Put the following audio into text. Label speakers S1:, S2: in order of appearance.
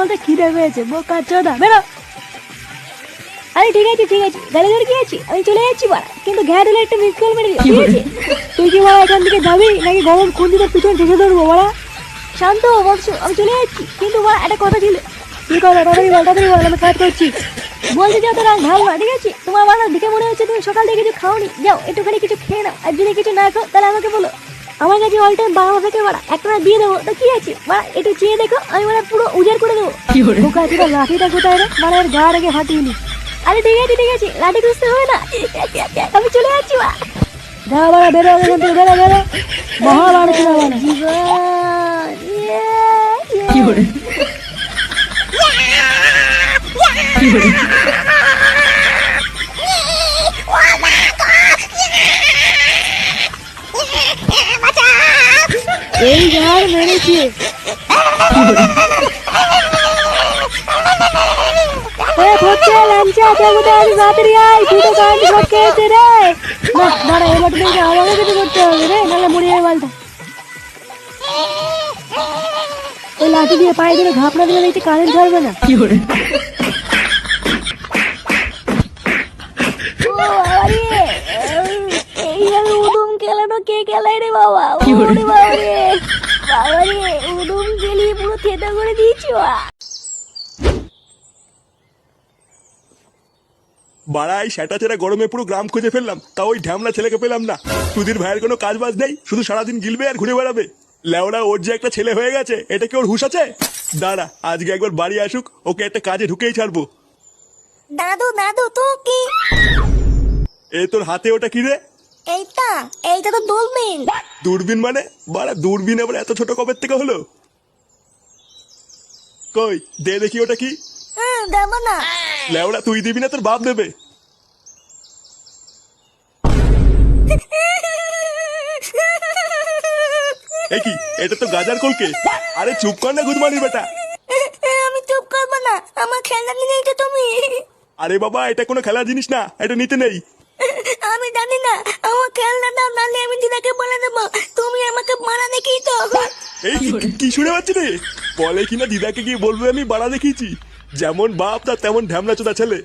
S1: বলতে খিদে পেয়েছে, বোকা চোদা বেরো। আরে ঠিক আছে গাড়ি ধরে কি আছি, আমি চলে যাচ্ছি বাড়া, কিন্তু ঘ্যাট হলে একটা মিস কল মেরে দিও, ঠিক আছে? তুই কি বাড়া এখান থেকে যাবি নাকি গরম খুঁজিতে পিছনে ঢেকে ধরবো বাড়া? শান্ত বৎস, আমি চলে যাচ্ছি, কিন্তু বাড়া একটা কথা ছিল। কি কথা? তাড়াতাড়ি বল, আমি কাজ করছি। বলতে যাও তো রাগ ভালো না, ঠিক আছে? তোমার বাড়া দেখে মনে হচ্ছে তুমি সকাল থেকে কিছু খাওনি, যাও একটুখানি কিছু খেয়ে নাও, আর যদি কিছু না খাও তাহলে আমাকে বলো। আমার কাছে অল টাইম 12 থেকে বাড়া একটা দিয়ে দেবো, তো কি আছে বাড়া, একটু চেয়ে দেখো, আমি মানে পুরো উজাড় করে দেবো। বোকা ছিল, লাঠিটা কোথায় রে, মানে এর গা রেখে ফাটিয়ে নি। আরে ঠিক আছে, লাঠি খুঁজতে হবে না, আমি চলে যাচ্ছি বা। দাঁড়া বাড়া, বেরো এখান থেকে, বেরো মহা বাড়া ছিল বাড়া জীবন। এই ঝাড় মেরেছে। লাঠি দিয়ে পায়ে দিলে ঘাপড়া দিলে দেখতে কারেন্ট ধরবে না। এইভাবে উদুম খেলানো কে খেলায় রে বাবা? উদুম খেলিয়ে পুরো থেতা করে দিয়েছি।
S2: বাড়াই সেটা ছেড়ে গরমে পুরো গ্রাম খুঁজে ফেললাম, তা ওই ঢ্যামলা ছেলেকে পেলাম না। সুধীর ভাইয়ের কোনো কাজ বাজ নেই, শুধু সারাদিন গিলবে আর ঘুরে বেড়াবে। লেওড়া ওর যে একটা ছেলে হয়ে গেছে, এটা কি ওর হুশ আছে? দাঁড়া, আজকে একবার বাড়ি আসুক, ওকে একটা কাজে ঢুকেই ছাড়বো।
S3: দাদু তো কি?
S2: এ তোর হাতে ওটা কি রে?
S3: এইটা তো দূরবীন।
S2: দূরবীন মানে? বাড়া দূরবীন আবার এত ছোট কবের থেকে হলো? কই দে দেখি ওটা কি।
S3: দেবো না।
S2: লেওড়া তুই দিবি না, তোর বাপ দেবে। এ কি, এটা তো গাজার কলকে। আরে চুপ কর না গুদমানির বেটা।
S3: আমি চুপ করবো না, আমার খেলনা নিয়ে নিয়েছো তুমি।
S2: আরে বাবা, এটা কোনো খেলার জিনিস না, এটা নিতে নেই।
S3: আমি জানি না, আমার খেলনা দাও, নাহলে আমি দিদাকে বলে দেবো তুমি আমাকে মারা দেখিয়েছো।
S2: এই কি শুনে পাচ্ছি রে? বলে কিনা দিদাকে গিয়ে বলবে আমি বাড়া দেখিয়েছি। যেমন বাপ তার তেমন ঢ্যামলা চোদা ছেলে।